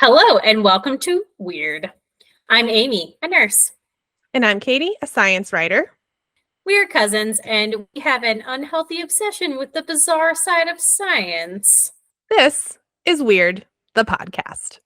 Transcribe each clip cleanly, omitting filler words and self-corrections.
Hello and welcome to Weird. I'm Amy, a nurse. And I'm Katie, a science writer. We are cousins and we have an unhealthy obsession with the bizarre side of science. This is Weird, the podcast.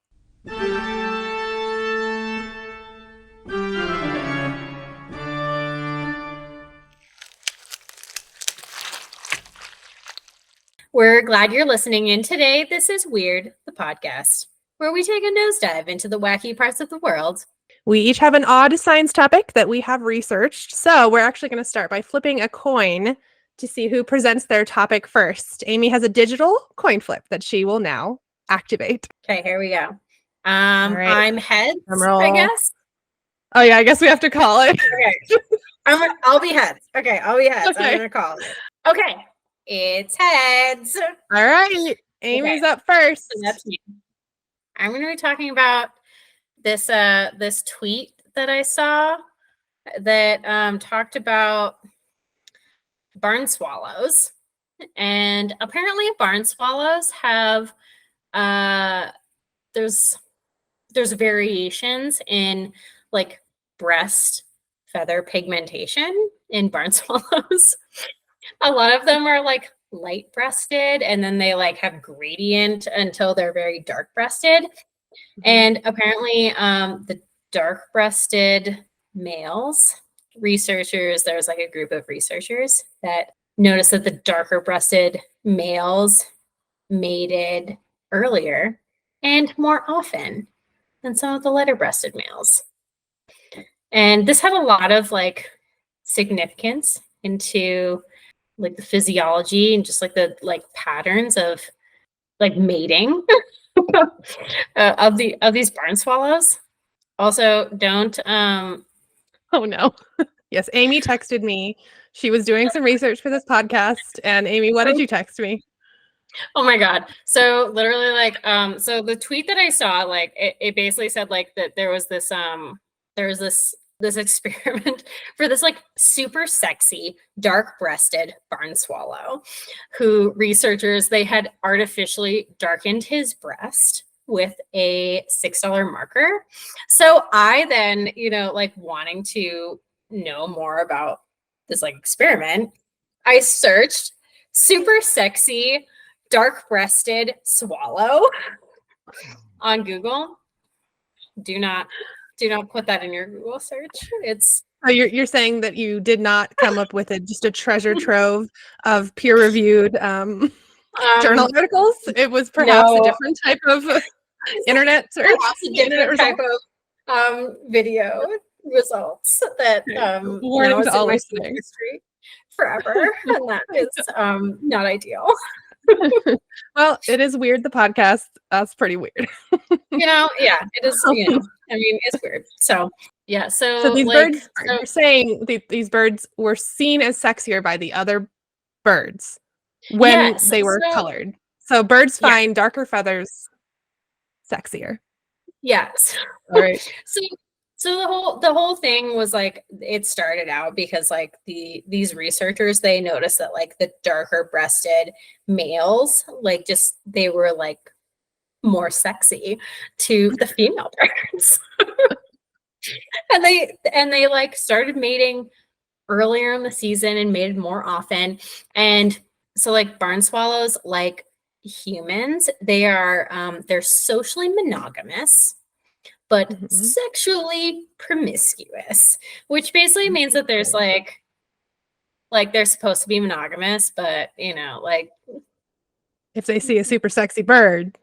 We're glad you're listening in today. This is Weird, the podcast, where we take a nosedive into the wacky parts of the world. We each have an odd science topic that we have researched. So we're actually going to start by flipping a coin to see who presents their topic first. Amy has a digital coin flip that she will now activate. Okay, here we go. All right. I'm heads, I guess. Oh yeah, I guess we have to call it. Okay. I'll be heads. Okay, I'll be heads. Okay. I'm going to call it. Okay, it's heads. All right. Amy's up first. So that's me. I'm going to be talking about this tweet that I saw that talked about barn swallows, and apparently barn swallows have there's variations in like breast feather pigmentation in barn swallows. A lot of them are like light breasted, and then they like have gradient until they're very dark breasted. And apparently the dark breasted males, there's like a group of researchers that noticed that the darker breasted males mated earlier and more often than some of the lighter breasted males. And this had a lot of like significance into like the physiology and just like the like patterns of like mating of these barn swallows. Also, don't Oh no. Yes, Amy texted me. She was doing some research for this podcast. And Amy, what did you text me? Oh my God. So literally like so the tweet that I saw, like it basically said like that there was this experiment for this like super sexy dark breasted barn swallow who researchers, they had artificially darkened his breast with a $6 marker. So I then, like wanting to know more about this like experiment, I searched super sexy dark breasted swallow on Google. Do not put that in your Google search. It's you're saying that you did not come up with just a treasure trove of peer-reviewed journal articles. It was perhaps a different type of internet search. Perhaps a different type of video results that now is in my history forever, and that is not ideal. Well, it is Weird, the podcast. That's pretty weird. Yeah, it is. I mean, it's weird. So yeah, so these like, birds, you're saying these birds were seen as sexier by the other birds when they were colored. So birds find darker feathers sexier. Yes. All right. So the whole thing was like, it started out because like these researchers, they noticed that like the darker breasted males, like just they were like more sexy to the female birds. and they like started mating earlier in the season and mated more often. And so like barn swallows, like humans, they're socially monogamous but sexually promiscuous, which basically means that there's like they're supposed to be monogamous, but like if they see a super sexy bird,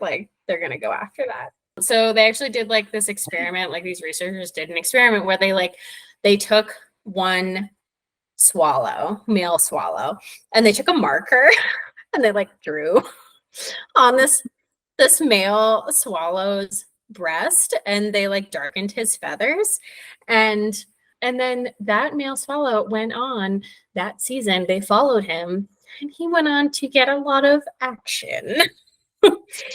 like they're gonna go after that. So they actually did like this experiment, like these researchers did an experiment where they took one male swallow, and they took a marker and they like drew on this male swallow's breast, and they like darkened his feathers, and then that male swallow went on that season. They followed him, and he went on to get a lot of action.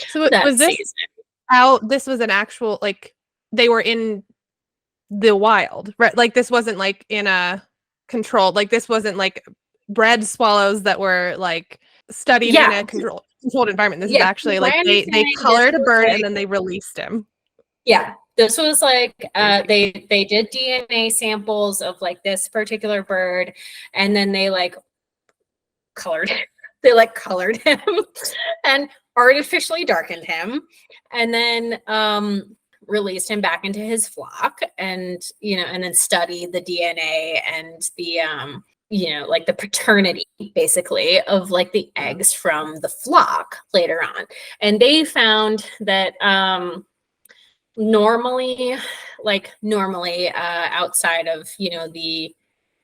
So was this season. This was an actual, like, they were in the wild, right? Like this wasn't like in a controlled, like this wasn't like bred swallows that were like studied in a control. controlled environment. This is Yeah, actually my like they understanding, this colored a was bird and like, then they released him. yeah, this was like Crazy. they did DNA samples of like this particular bird, and then they like colored they like colored him and artificially darkened him, and then released him back into his flock, and and then studied the DNA and the like the paternity basically of like the eggs from the flock later on. And they found that normally outside of the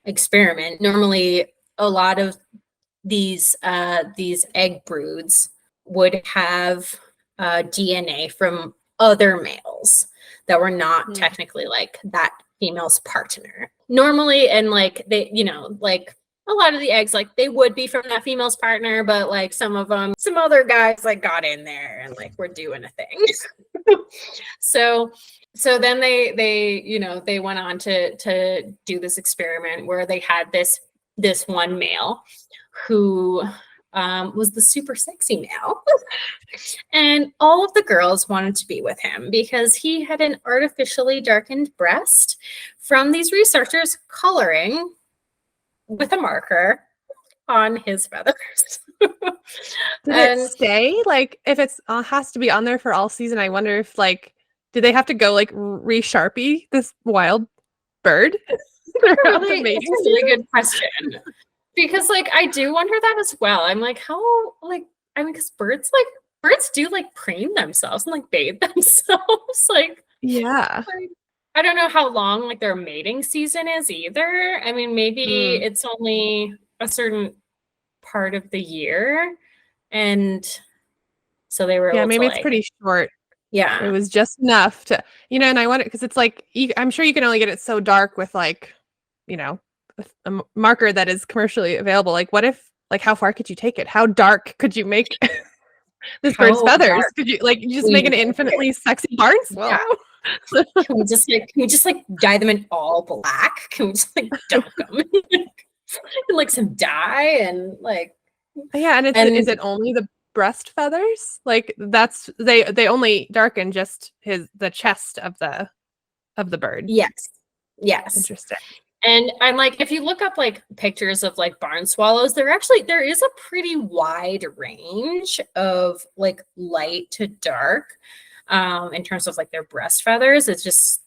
experiment, normally a lot of these egg broods would have DNA from other males that were not Mm. technically like that female's partner normally. And like they like a lot of the eggs, like they would be from that female's partner, but like some of them, some other guys like got in there and like were doing a thing. so then they went on to do this experiment where they had this one male who was the super sexy male. And all of the girls wanted to be with him because he had an artificially darkened breast from these researchers coloring with a marker on his feathers. Did it And stay? Like, if it's has to be on there for all season, I wonder if like, did they have to go like re-sharpie this wild bird throughout the it's mating a season? really good question. Because like I do wonder that as well. I'm like, how, like, I mean, because birds do like preen themselves and like bathe themselves. Yeah. Like, I don't know how long like their mating season is either. I mean, maybe Mm. it's only a certain part of the year. And so they were Yeah, able to maybe it's like, pretty short. It yeah. was just enough to, and I wonder because it's like I'm sure you can only get it so dark with like, you know, a marker that is commercially available. Like, what if, like, how far could you take it? How dark could you make this bird's How feathers? dark Could you like just will make you an make it? infinitely sexy barn Yeah. swallow? Can we just like dye them in all black? Can we just like dunk them in like some dye and like Yeah, and is and it only the breast feathers? Like that's they only darken just the chest of the bird. yes. Yes. Interesting. And I'm like, if you look up like pictures of like barn swallows, there is a pretty wide range of like light to dark in terms of like their breast feathers. It's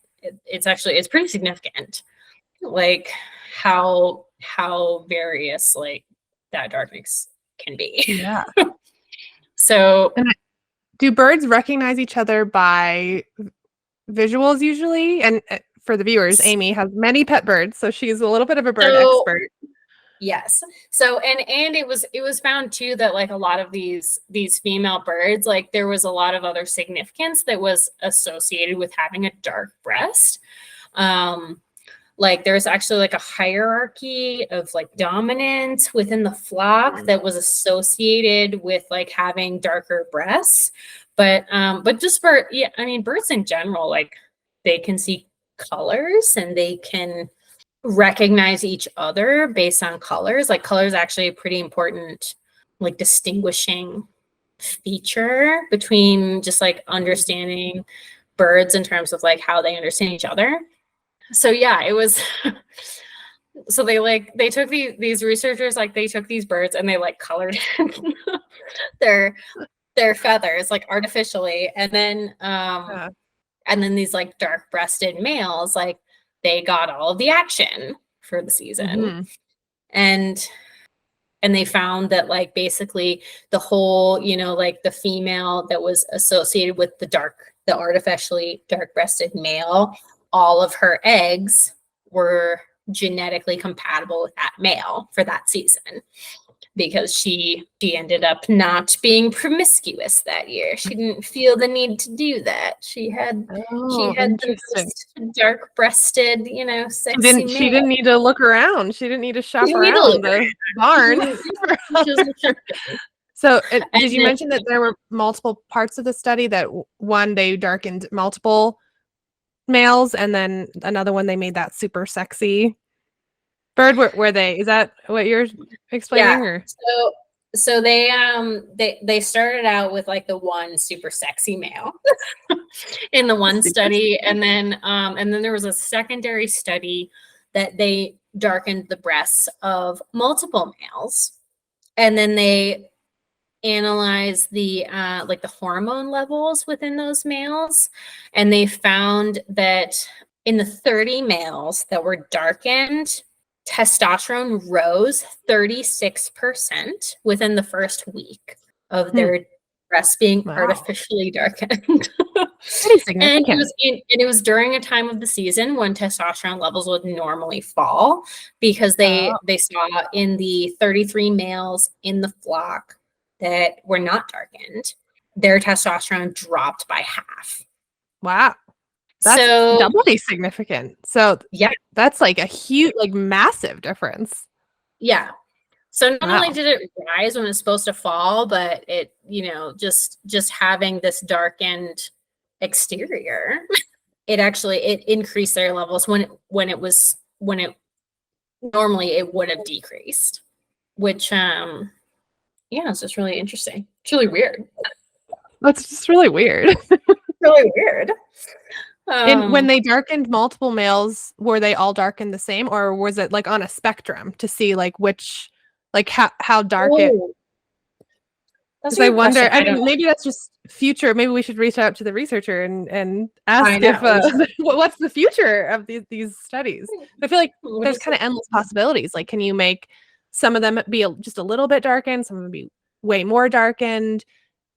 pretty significant. Like how various like that darkness can be. Yeah. So And do birds recognize each other by visuals usually? And for the viewers, Amy has many pet birds, so she's a little bit of a bird so expert. yes. So and it was found too that like a lot of these female birds, like there was a lot of other significance that was associated with having a dark breast. Like there's actually like a hierarchy of like dominance within the flock that was associated with like having darker breasts. But just for, yeah, I mean birds in general, like they can see colors and they can recognize each other based on colors. Like color is actually a pretty important like distinguishing feature between just like understanding birds in terms of like how they understand each other. So yeah, it was so they took these researchers, like they took these birds and they like colored their their feathers like artificially, Yeah. and then these like dark breasted males, like they got all of the action for the season. Hmm. and and they found that like basically the whole like the female that was associated with the artificially dark breasted male, all of her eggs were genetically compatible with that male for that season, because she ended up not being promiscuous that year. She didn't feel the need to do that. She Oh, had the interesting. most dark breasted, sexy She male. didn't need to look around. She didn't need to She shop didn't need to around look the barn. around. for She was other- like, So, did and you then, mention that there were multiple parts of the study? That one they darkened multiple males, and then another one they made that super sexy bird. Were they? Is that what you're yeah. explaining? Or So So they started out with like the one super sexy male in the one Super. study, and then there was a secondary study that they darkened the breasts of multiple males, and then they analyzed the like the hormone levels within those males, and they found that in the 30 males that were darkened, testosterone rose 36% within the first week of Hmm. their breasts being Wow. artificially darkened. Pretty And significant. it was during a time of the season when testosterone levels would normally fall, because Oh, they saw in the 33 males in the flock that were not darkened, their testosterone dropped by half. wow. That's So doubly significant. So yeah, that's like a huge, like massive difference. yeah. So not only Wow. did it rise when it's supposed to fall, but it, just having this darkened exterior, it increased their levels when it normally it would have decreased, which yeah, it's just really interesting. It's really weird. That's just really weird. Really weird. And when Um they darkened multiple males, were they all darkened the same, or was it like on a spectrum to see like which, like how dark it? oh, that's a Because I good wonder. question. I I don't mean, know. maybe that's just future. Maybe we should reach out to the researcher and I ask if know. We should what's the future of these studies. I feel like we'll there's just kind of endless possibilities. Like, can you make some of them be just a little bit darkened, some of them be way more darkened?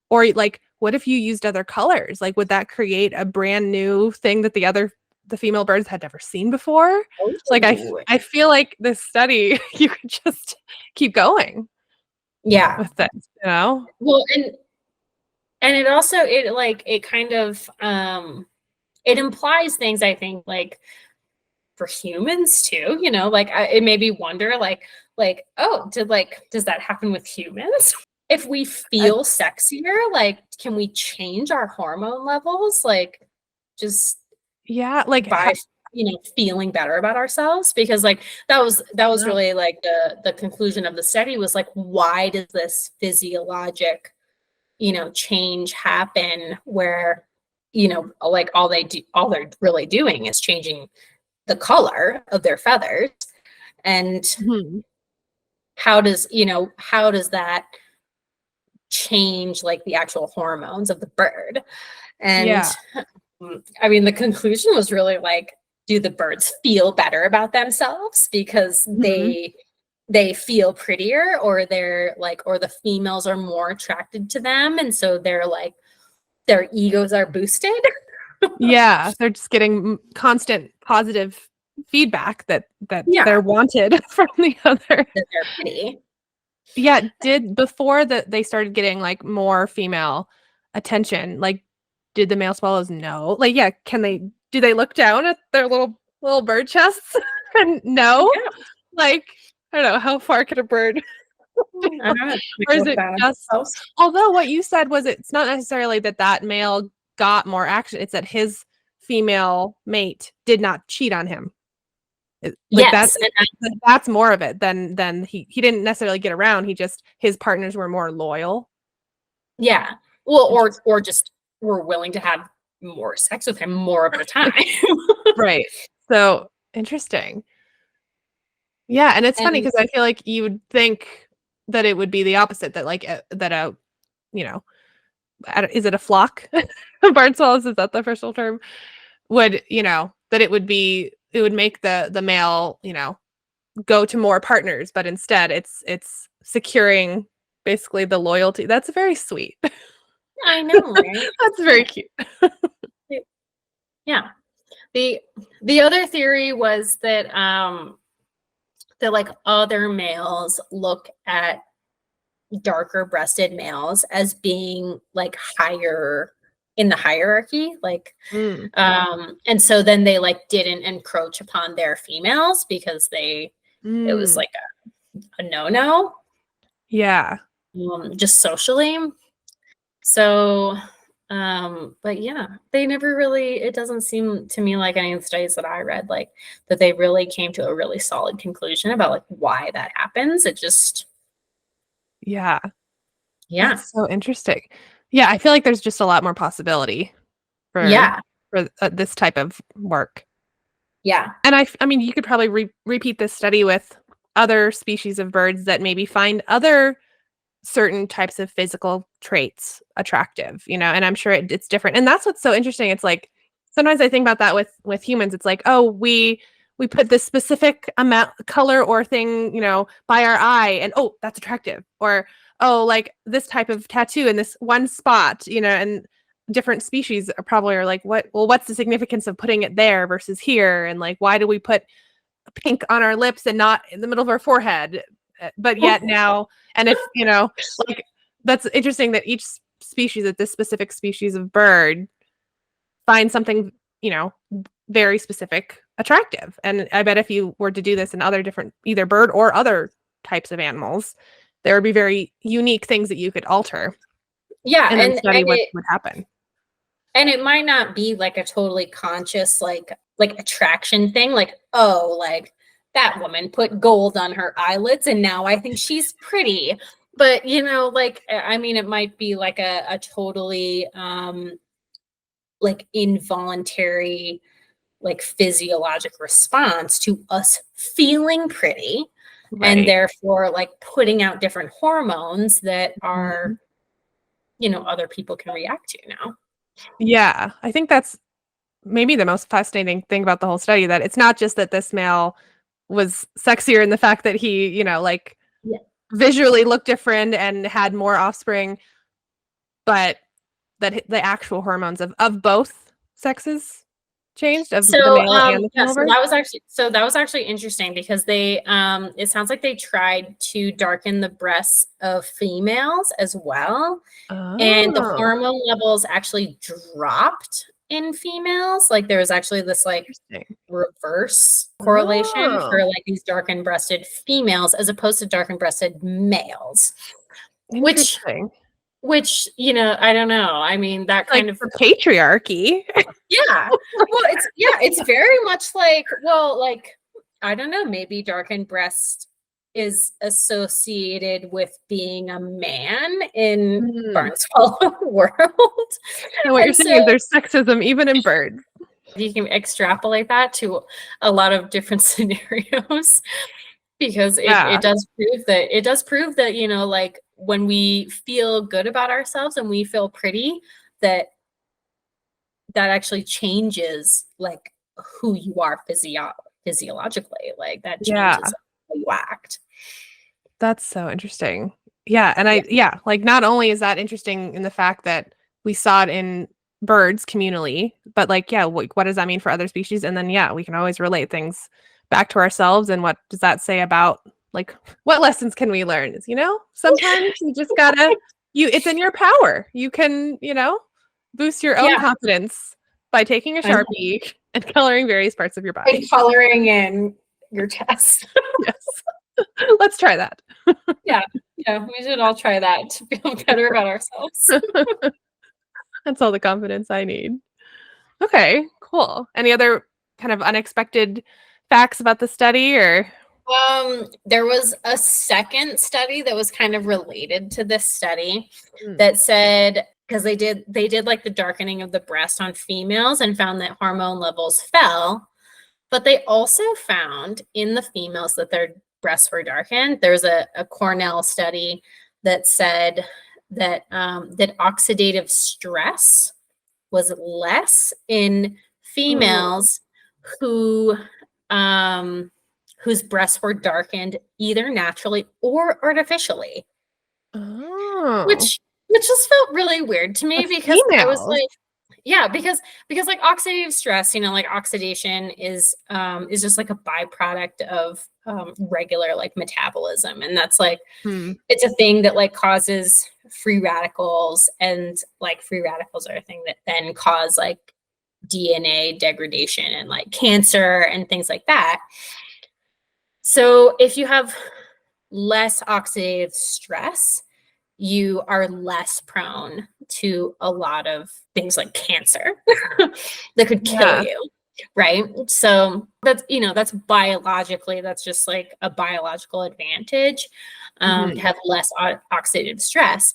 Or like, what if you used other colors? Like, would that create a brand new thing that the female birds had never seen before? Like, oh, I feel like this study, you could just keep going yeah. with this, you know? Well, and it also it kind of it implies things, I think, like for humans too, like it made me wonder, oh, does that happen with humans? If we Uh, feel sexier, like can we change our hormone levels, like just yeah, like, by feeling better about ourselves? Because like that was no. really like the conclusion of the study, was like, why does this physiologic change happen, where like all they're really doing is changing the color of their feathers, and Mhm. how does that change like the actual hormones of the bird? Yeah. And I mean, the conclusion was really like, do the birds feel better about themselves because Mhm. they feel prettier, or they're like, or the females are more attracted to them, and so they're like, their egos are boosted? Yeah, they're just getting constant positive feedback that they're Yeah, wanted from the other. that they're pretty. Yeah, did before that they started getting, like, more female attention, like, did the male swallows know? Like, yeah, do they look down at their little bird chests and know? Yeah, Like, I don't know, how far could a bird I don't know. They or is look it down at just themselves. although what you said was it's not necessarily that that male got more action, it's that his female mate did not cheat on him. Like, Yes, and that's more of it than he didn't necessarily get around, he just his partners were more loyal. yeah. Well, or Interesting. or just were willing to have more sex with him more of the time. Right. So, interesting. Yeah, and it's funny And because I feel like you would think that it would be the opposite, that, like, that you know, is it a flock? Barn swallows, is that the official term? Would, that it would make the male, go to more partners, but instead it's securing basically the loyalty. That's very sweet. I know, right? That's very Yeah. cute. Yeah. The the other theory was that like other males look at darker breasted males as being like higher in the hierarchy, like Mm, and so then they like didn't encroach upon their females, because it was mm, like a no-no, yeah. just socially. So but yeah, they never really, it doesn't seem to me like any of the studies that I read, like that they really came to a really solid conclusion about like why that happens. It just Yeah. Yeah. That's so interesting. Yeah, I feel like there's just a lot more possibility for Yeah. this type of work. Yeah. And I mean, you could probably repeat this study with other species of birds that maybe find other certain types of physical traits attractive, and I'm sure it's different. And that's what's so interesting. It's like sometimes I think about that with humans. It's like, oh, we put this specific amount color or thing, by our eye, and oh, that's attractive. Or oh, like this type of tattoo in this one spot, and different species are like, what's the significance of putting it there versus here? And like, why do we put pink on our lips and not in the middle of our forehead? But yet now, and if, like, that's interesting that each species, that this specific species of bird finds something, very specific attractive. And I bet if you were to do this in other different, either bird or other types of animals, there would be very unique things that you could alter Yeah. and then And study what would happen. it might not be like a totally conscious like attraction thing, like, oh, like that woman put gold on her eyelids and now I think she's pretty. But like, I mean, it might be like a totally like involuntary, like physiologic response to us feeling pretty, and Right. therefore like putting out different hormones that Mhm. are, other people can react to now. Yeah. I think that's maybe the most fascinating thing about the whole study, that it's not just that this male was sexier in the fact that he, like Yeah. visually looked different and had more offspring, but that the actual hormones of both sexes changed, of the So, male and the yeah, female bird. so that was actually interesting because they, it sounds like they tried to darken the breasts of females as well, and the Oh, hormone levels actually dropped in females. Like there was actually this like interesting. reverse correlation Oh, for like these darkened breasted females as opposed to darkened breasted males, which interesting. I don't know. I mean, that Like kind of, the patriarchy. yeah. Well, it's very much like, well, like, I don't know, maybe darkened breast is associated with being a man in Mm. barn swallow world. So what you're And saying so is there's sexism even in birds. you can extrapolate that to a lot of different scenarios, because Yeah. it does prove that, like when we feel good about ourselves and we feel pretty, that actually changes like who you are physiologically, like that Yeah. changes how you act. That's so interesting. Yeah, and Yeah. like not only is that interesting in the fact that we saw it in birds communally, but like, yeah, what does that mean for other species? And then, yeah, we can always relate things back to ourselves. And what does that say about like what lessons can we learn? Is, sometimes you just gotta it's in your power. You can, boost your own Yeah. confidence by taking a And, Sharpie and coloring various parts of your and body. coloring in your chest. Yes. Let's try that. Yeah. Yeah, we should all try that to feel better about ourselves. That's all the confidence I need. Okay, cool. Any other kind of unexpected facts about the study or There was a second study that was kind of related to this study Mm. that said, because they did like the darkening of the breast on females and found that hormone levels fell, but they also found in the females that their breasts were darkened. There's a Cornell study that said that that oxidative stress was less in Mm. females who um, whose breasts were darkened either naturally or artificially, Oh, which just felt really weird to me with because I was females. like, yeah, because like oxidative stress, like oxidation is just like a byproduct of regular like metabolism, and that's like Hmm. it's a thing that like causes free radicals, and like free radicals are a thing that then cause like DNA degradation and like cancer and things like that. So if you have less oxidative stress, you are less prone to a lot of things like cancer that could kill Yeah. you. Right. So that's biologically, that's just like a biological advantage. have less oxidative stress.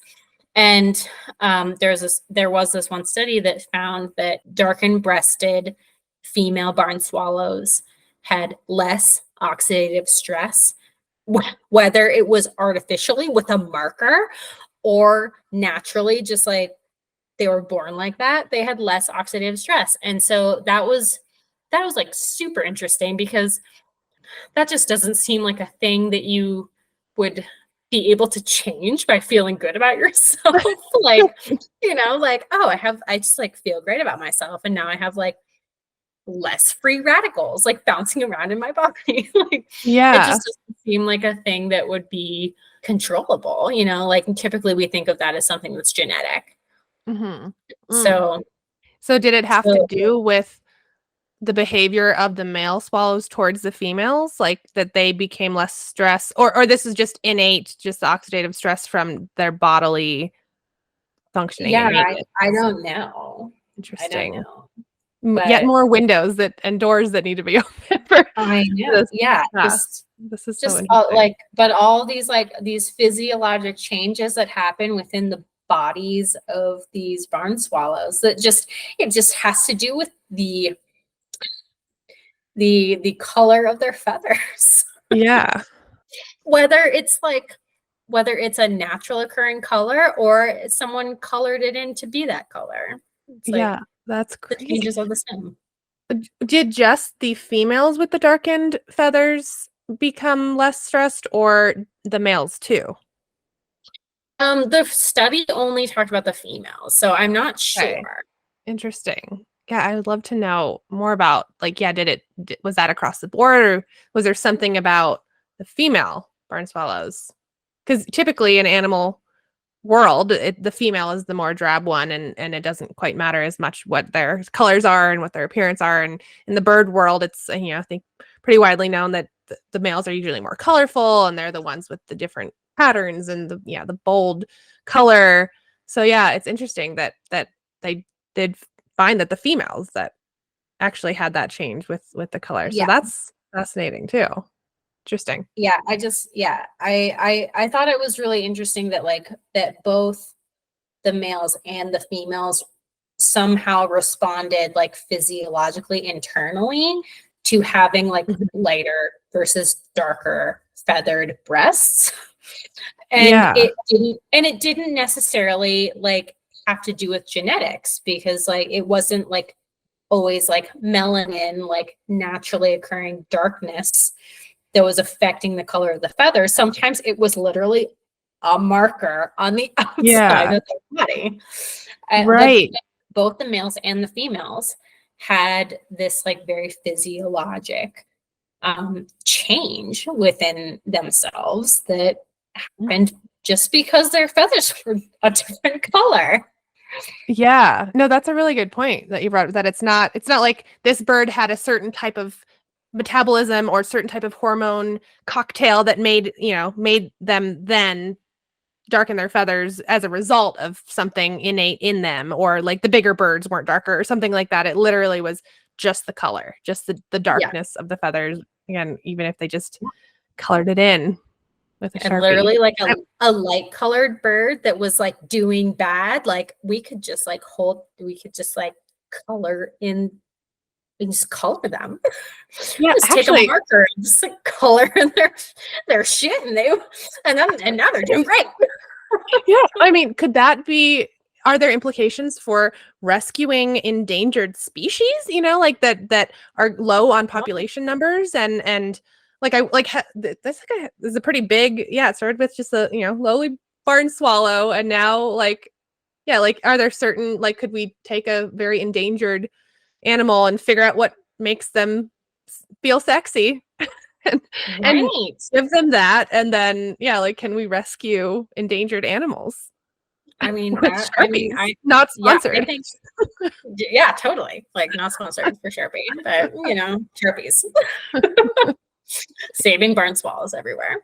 And there was this one study that found that darkened breasted female barn swallows had less oxidative stress, whether it was artificially with a marker or naturally, just like they were born like that, they had less oxidative stress. And so that was like super interesting, because that just doesn't seem like a thing that you would be able to change by feeling good about yourself. Like, like, oh, I just like feel great about myself. And now I have like less free radicals like bouncing around in my body. Like, it just doesn't seem like a thing that would be controllable, like typically we think of that as something that's genetic. So, So did it have to do with the behavior of the male swallows towards the females, like that they became less stressed, or this is just innate, just the oxidative stress from their bodily functioning and maintenance? I don't know. Interesting. I don't know. Yet more windows and doors that need to be open for I know. this. Yeah. This is so just interesting. but all these physiologic changes that happen within the bodies of these barn swallows, it just has to do with the color of their feathers. Yeah. whether it's a natural occurring color or someone colored it in to be that color. It's like that's the crazy. changes of the stem. Did just the females with the darkened feathers become less stressed, or the males too? The study only talked about the females, so I'm not sure. Interesting. Yeah, I would love to know more about, like, was that across the board, or was there something about the female barn swallows? Because typically in animal world, the female is the more drab one, and it doesn't quite matter as much what their colors are and what their appearance are. And in the bird world, it's I think pretty widely known that the males are usually more colorful, and they're the ones with the different patterns and the bold color. So yeah, it's interesting that they did find that the females that actually had that change with the color. So that's fascinating too. Interesting. Yeah, I thought it was really interesting that that both the males and the females somehow responded like physiologically internally to having like lighter versus darker feathered breasts. And it didn't necessarily like have to do with genetics, because like it wasn't like always like melanin, like naturally occurring darkness that was affecting the color of the feathers. Sometimes it was literally a marker on the outside of the body. Right. Both the males and the females had this like very physiologic change within themselves that happened just because their feathers were a different color. Yeah. No, that's a really good point that you brought up, that it's not like this bird had a certain type of metabolism or certain type of hormone cocktail that made them then darken their feathers as a result of something innate in them, or like the bigger birds weren't darker or something like that. It literally was just the color, just the darkness of the feathers. Again, even if they just colored it in with a Sharpie. And literally like a light colored bird that was like doing bad, like we could just color in and just color them. Yeah, just take a marker and just like color in their shit, and now they're doing great. Yeah, I mean, are there implications for rescuing endangered species, like that are low on population numbers, and this is a pretty big, it started with just a lowly barn swallow, and now like are there certain, like, could we take a very endangered animal and figure out what makes them feel sexy and give them that, and then can we rescue endangered animals? I mean, not sponsored. I think, totally. Like, not sponsored for Sharpie, but Sharpies. Saving barn swallows everywhere.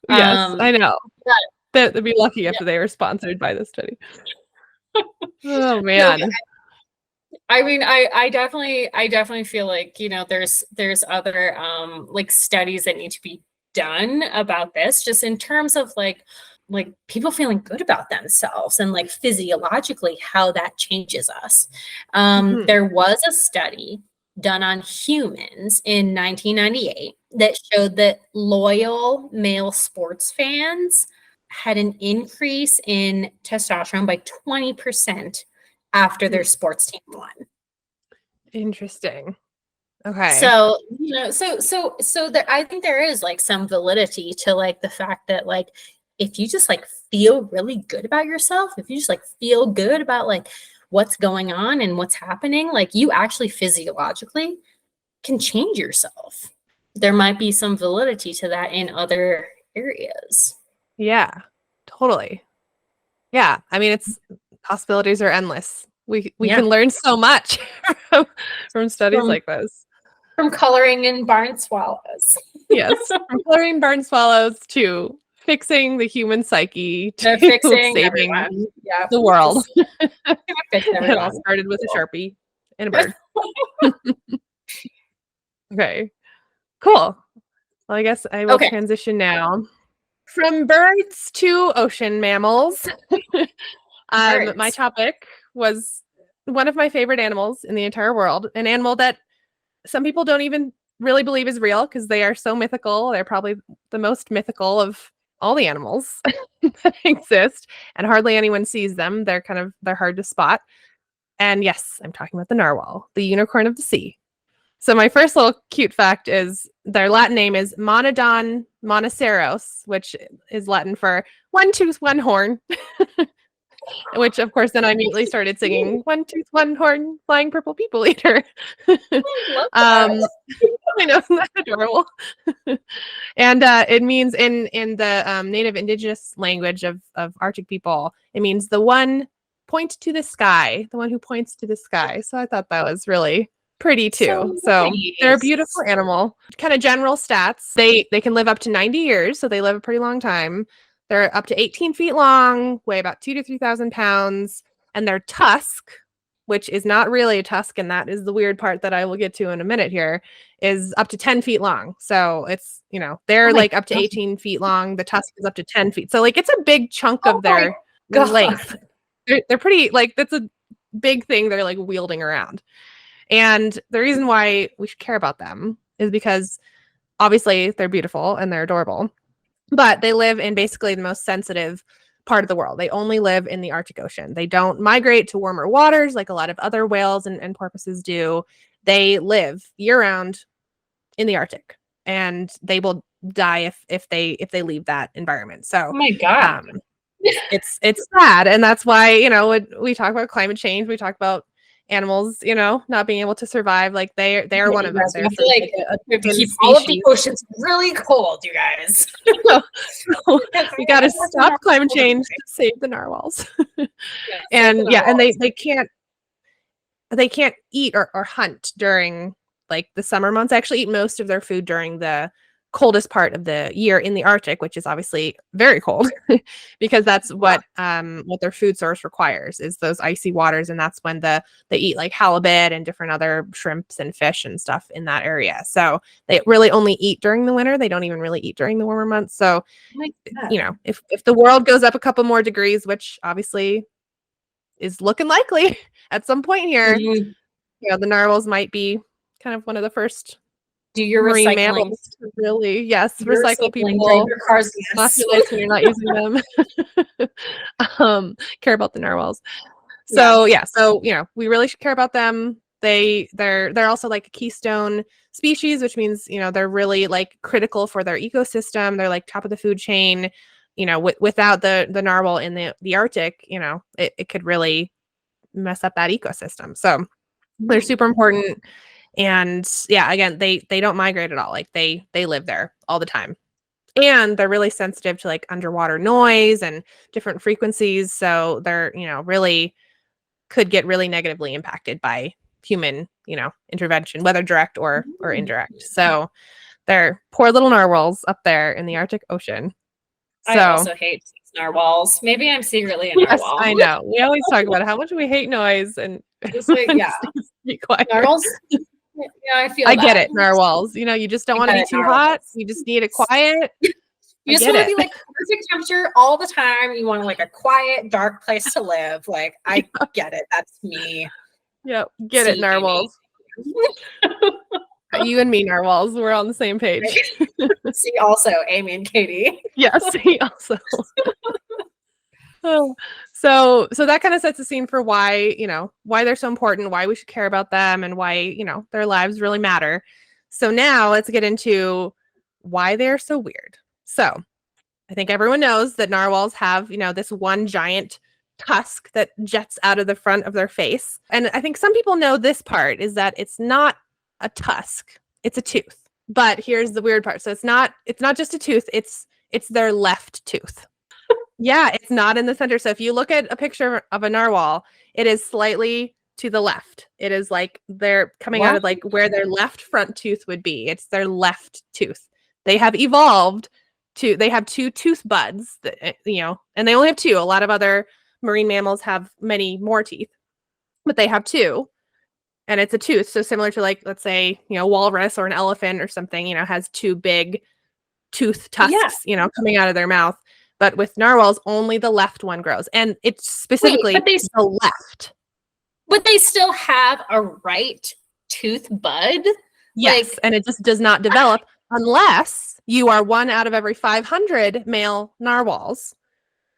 Yes, I know. They'd be lucky if they were sponsored by this study. Oh man. No, I mean, I definitely feel like there's other like studies that need to be done about this, just in terms of like people feeling good about themselves and like physiologically how that changes us. Mhm. There was a study done on humans in 1998 that showed that loyal male sports fans had an increase in testosterone by 20% after their Hmm. sports team won. Interesting. Okay. So, so there, I think there is like some validity to like the fact that like if you just like feel really good about yourself, if you just like feel good about like what's going on and what's happening, like you actually physiologically can change yourself. There might be some validity to that in other areas. Yeah, totally. Yeah. I mean, it's possibilities are endless. We Yeah. can learn so much from, from studies From like this. coloring in barn swallows. Yes. From coloring barn swallows to fixing the human psyche They're to fixing saving everyone. Yeah. the world. Just fix It all everyone. started with a Sharpie and a bird. Okay. Cool. Well, I guess I will Okay. transition now from birds to ocean mammals. My Birds. topic was one of my favorite animals in the entire world, an animal that some people don't even really believe is real because they are so mythical. They're probably the most mythical of all the animals that exist, and hardly anyone sees them. They're hard to spot. And yes, I'm talking about the narwhal, the unicorn of the sea. So my first little cute fact is their Latin name is Monodon monoceros, which is Latin for one tooth, one horn. Which, of course, then I immediately started singing "One tooth, one horn, flying purple people eater." I love that. um, I know, isn't that adorable? And it means in the native indigenous language of Arctic people, it means the one point to the sky, the one who points to the sky. So I thought that was really pretty too. So So they're a beautiful nice. animal. Kind of general stats. They can live up to 90 years, so they live a pretty long time. They're up to 18 feet long, weigh about 2 to 3,000 pounds, and their tusk, which is not really a tusk, and that is the weird part that I will get to in a minute here, is up to 10 feet long. So it's, Oh they're my like up to god. 18 feet long. The tusk is up to 10 feet. So like it's a big chunk Oh of my their god. length. They're pretty, like, that's a big thing they're like wielding around. And the reason why we should care about them is because obviously they're beautiful and they're adorable, but they live in basically the most sensitive part of the world. They only live in the Arctic Ocean. They don't migrate to warmer waters like a lot of other whales and porpoises do. They live year round in the Arctic, and they will die if they leave that environment. So Oh my god. um it's sad, and that's why, when we talk about climate change, we talk about animals, not being able to survive. Like they are one of them. Yes, we They're have sort to of like like a we have to twin keep all of the species. oceans really cold, you guys. So Because we got to that's not stop climate cold. change to save the narwhals. Yeah, save the And yeah, and they narwhals. they can't eat or hunt during like the summer months. They actually eat most of their food during the coldest part of the year in the Arctic, which is obviously very cold because that's Wow. what their food source requires is those icy waters, and that's when they eat like halibut and different other shrimps and fish and stuff in that area. So they really only eat during the winter. They don't even really eat during the warmer months. So, Oh my god. if the world goes up a couple more degrees, which obviously is looking likely at some point here, Mhm. the narwhals might be kind of one of the first Do your marine recycling. mammals to really, yes, Your recycle recycling. Drive people, your cars. Yes. postulates when you're not using them. Care about the narwhals. Yeah. So yeah, so we really should care about them. They're also like a keystone species, which means they're really like critical for their ecosystem. They're like top of the food chain. Without the narwhal in the Arctic, it could really mess up that ecosystem. So they're super important. And yeah, again, they don't migrate at all. Like they live there all the time. And they're really sensitive to like underwater noise and different frequencies. So they're, really could get really negatively impacted by human, intervention, whether direct or Mm. indirect. So they're poor little narwhals up there in the Arctic Ocean. I So also hate narwhals. Maybe I'm secretly a yes, narwhal. I know. We always talk about how much we hate noise and Just like, yeah, just needs to be quiet. narwhals. Yeah, I feel I get that. it, narwhals. You just don't I want to get be it, too hot. narwhals. You just need it quiet. I You just get want to it. be like perfect temperature all the time. You want like a quiet, dark place to live. Like, I get it. That's me. Yep, get it, See, Amy. narwhals. You and me, narwhals. We're on the same page. See, also Amy and Katie. Yes, he also. Oh, so that kind of sets the scene for why they're so important, why we should care about them, and why their lives really matter. So now let's get into why they're so weird. So I think everyone knows that narwhals have this one giant tusk that jets out of the front of their face. And I think some people know this part is that it's not a tusk, it's a tooth. But here's the weird part. So it's not just a tooth, it's their left tooth. Yeah, it's not in the center. So if you look at a picture of a narwhal, it is slightly to the left. It is like they're coming out What? of like where their left front tooth would be. It's their left tooth. They have evolved they have two tooth buds and they only have two. A lot of other marine mammals have many more teeth, but they have two. And it's a tooth. So similar to like, let's say, walrus or an elephant or something, has two big tooth Yeah. tusks, coming out of their mouth. But with narwhals, only the left one grows. And it's Wait, specifically the left. but they still have a right tooth bud? Yes. Like, And it just does not develop unless you are one out of every 500 male narwhals,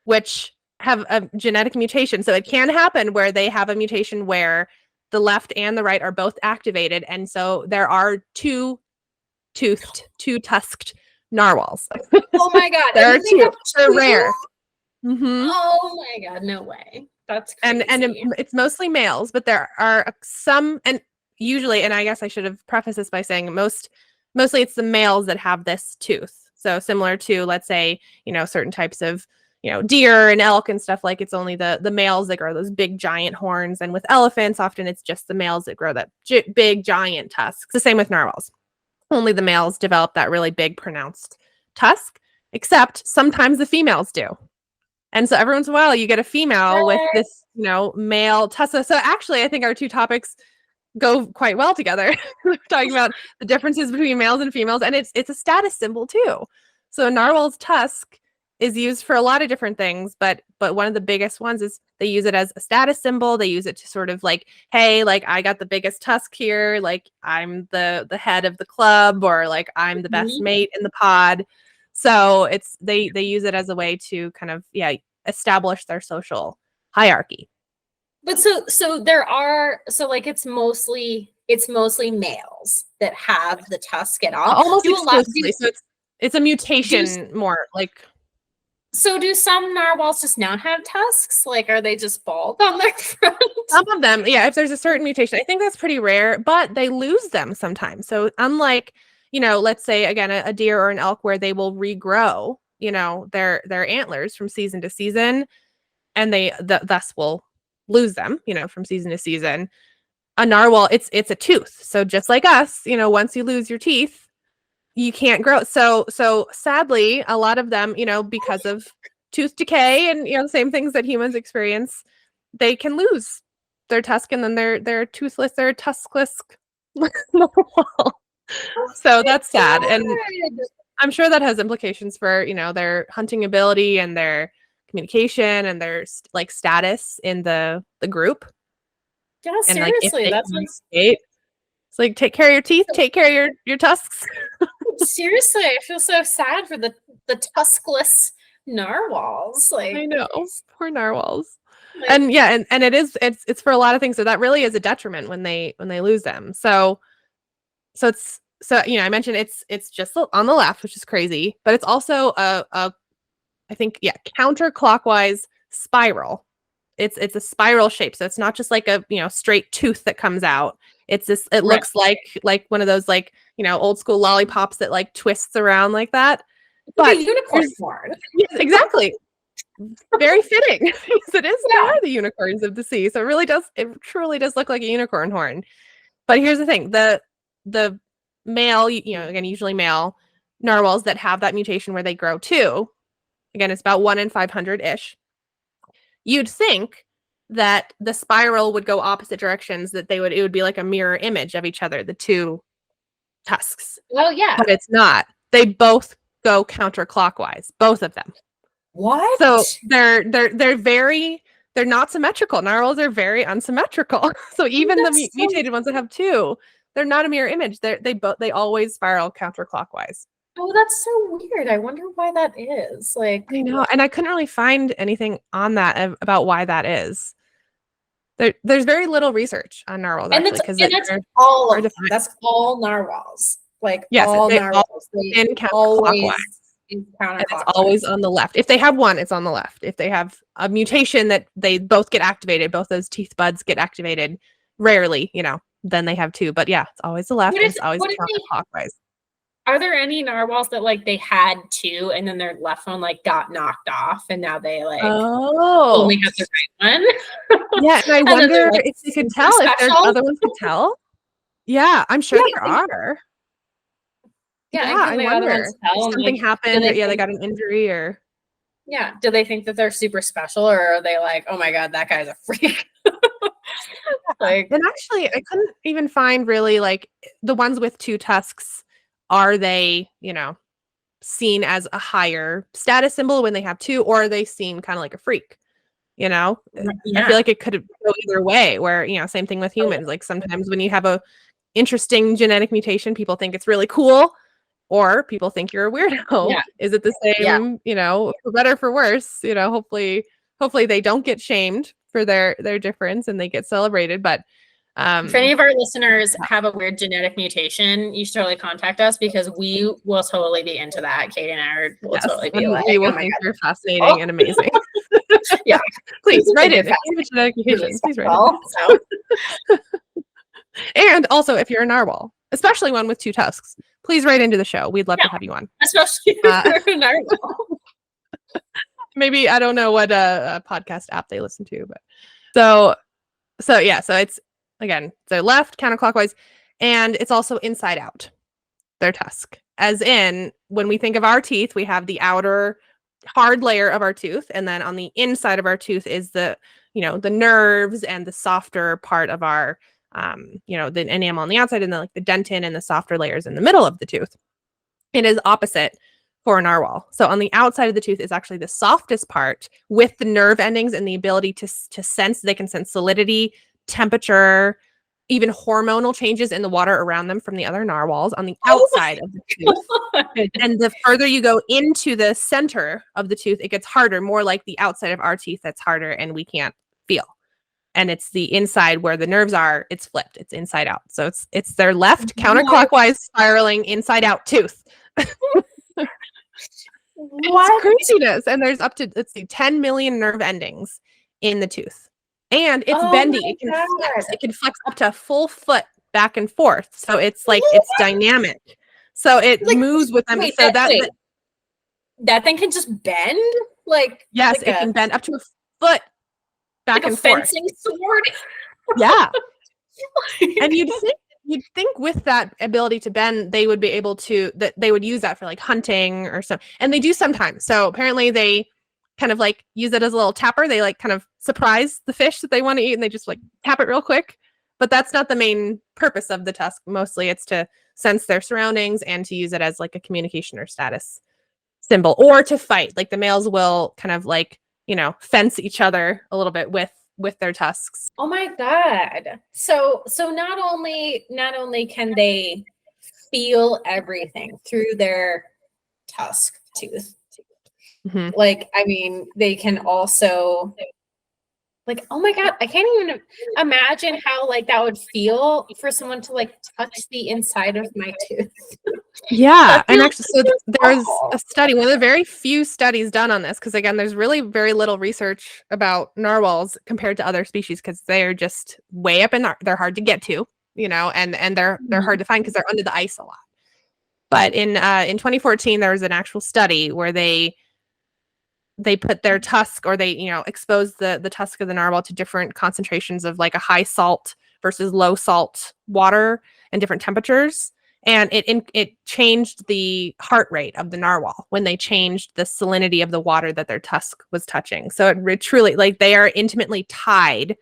which have a genetic mutation. So it can happen where they have a mutation where the left and the right are both activated. And so there are two-tusked narwhals. oh my God. There are And they two. have They're two? rare. Mm-hmm. Oh my God, no way. That's and crazy. it's mostly males, but there are some, and usually, and I guess I should have prefaced this by saying mostly it's the males that have this tooth. So similar to, let's say, certain types of deer and elk and stuff, like it's only the males that grow those big giant horns, and with elephants often it's just the males that grow that big giant tusks. The same with narwhals, only the males develop that really big pronounced tusk, except sometimes the females do. And so every once in a while, you get a female with this, male tussa. So actually, I think our two topics go quite well together. We're talking about the differences between males and females, and it's a status symbol too. So a narwhal's tusk is used for a lot of different things, but one of the biggest ones is they use it as a status symbol. They use it to sort of like, hey, like I got the biggest tusk here, like I'm the head of the club, or like I'm the best Mhm. mate in the pod. So they use it as a way to kind of establish their social hierarchy. But like it's mostly males that have the tusk at all. Almost Do a lot exclusively. So it's a mutation more like. So do some narwhals just not have tusks? Like, are they just bald on their front? Some of them, yeah, if there's a certain mutation, I think that's pretty rare, but they lose them sometimes. So unlike, let's say again a deer or an elk where they will regrow, their antlers from season to season, and they thus will lose them, from season to season. A narwhal, it's a tooth. So just like us, once you lose your teeth, you can't grow. So sadly, a lot of them, because of tooth decay and the same things that humans experience, they can lose their tusk, and then they're toothless, they're tuskless. So that's sad, and I'm sure that has implications for their hunting ability and their communication and their like status in the group. Yeah, And like if seriously, they that's can like escape, it's like take care of your teeth, take care of your tusks. seriously, I feel so sad for the tuskless narwhals. I Like, know, poor narwhals. like And yeah, and it's for a lot of things. So that really is a detriment when they lose them. I mentioned it's just on the left, which is crazy, but it's also a I think counterclockwise spiral. It's a spiral shape, so it's not just like a straight tooth that comes out. It right. looks like one of those like old school lollipops that like twists around like that. Like But a unicorn horn. yes, exactly. Very fitting because they Yeah. are the unicorns of the sea. So it truly does look like a unicorn horn. But here's the thing, the male, again, usually male narwhals that have that mutation where they grow two, again, it's about 1 in 500-ish. You'd think that the spiral would go opposite directions, that it would be like a mirror image of each other, the two tusks. Well, yeah. But it's not. They both go counterclockwise, both of them. What? So they're not symmetrical. Narwhals are very unsymmetrical. So even the mutated ones that have two, they're not a mirror image. They always spiral counterclockwise. Oh, that's so weird. I wonder why that is. Like, I know, and I couldn't really find anything on that about why that is. There's very little research on narwhals and actually, that's all of them. That's all narwhals. Like yes, all they narwhals. all They spin always counterclockwise. in And it's counterclockwise. always on the left. If they have one, it's on the left. If they have a mutation that they both get activated, both those teeth buds get activated, rarely, then they have two. But yeah, it's always the left. It's always counterclockwise. Are there any narwhals that like they had two and then their left one like got knocked off and now they like only have the right one? Yeah, and I and wonder like, if you can tell if there's other ones to tell. Yeah, I'm sure there are. Yeah, I wonder if something happened. They got an injury or. Yeah, do they think that they're super special, or are they like, oh my god, that guy's a freak? Like, and actually, I couldn't even find really like the ones with two tusks. Are they, seen as a higher status symbol when they have two, or are they seen kind of like a freak? I feel like it could go either way. Where same thing with humans. Like sometimes when you have a interesting genetic mutation, people think it's really cool, or people think you're a weirdo. Yeah. Is it the same? For better for worse. Hopefully they don't get shamed for their difference and they get celebrated. But if any of our listeners have a weird genetic mutation, you should totally contact us because we will totally be into that. Katie and I will totally be like, we will think you're fascinating and amazing. Yeah, please write it. If you have genetic mutations, please write it. And also, if you're a narwhal, especially one with two tusks, please write into the show. We'd love to have you on. Especially if you're a narwhal. Maybe I don't know what a podcast app they listen to, but so it's again, so left counterclockwise, and it's also inside out, their tusk. As in, when we think of our teeth, we have the outer hard layer of our tooth, and then on the inside of our tooth is the nerves and the softer part of our the enamel on the outside, and then like the dentin and the softer layers in the middle of the tooth. It is opposite for a narwhal. So on the outside of the tooth is actually the softest part with the nerve endings and the ability to sense. They can sense solidity, temperature, even hormonal changes in the water around them from the other narwhals on the outside of the tooth. And the further you go into the center of the tooth, it gets harder, more like the outside of our teeth that's harder and we can't feel. And it's the inside where the nerves are, it's flipped. It's inside out. So it's their left counterclockwise spiraling inside out tooth. It's craziness. And there's up to 10 million nerve endings in the tooth. And it's bendy. It can flex up to a full foot back and forth. So it's like it's dynamic. So it moves with them. So that thing can just bend? Yes, it can bend up to a foot back and forth. Fencing sword? Yeah. And you'd think with that ability to bend, they would be able to, that they would use that for like hunting or something. And they do sometimes. So apparently they kind of like use it as a little tapper. They like kind of surprise the fish that they want to eat and they just like tap it real quick. But that's not the main purpose of the tusk. Mostly it's to sense their surroundings and to use it as like a communication or status symbol, or to fight. Like the males will kind of like, fence each other a little bit with their tusks. Oh my god. So not only can they feel everything through their tusk tooth. Mm-hmm. Like, I mean, they can also like, oh my god, I can't even imagine how like that would feel for someone to like touch the inside of my tooth. Yeah, and actually, so there's a study, one of the very few studies done on this, because again, there's really very little research about narwhals compared to other species, because they're just way up they're hard to get to, and they're hard to find because they're under the ice a lot. But in 2014, there was an actual study where they put their tusk, or they exposed the tusk of the narwhal to different concentrations of like a high salt versus low salt water and different temperatures. and it changed the heart rate of the narwhal when they changed the salinity of the water that their tusk was touching. So it truly, like, they are intimately tied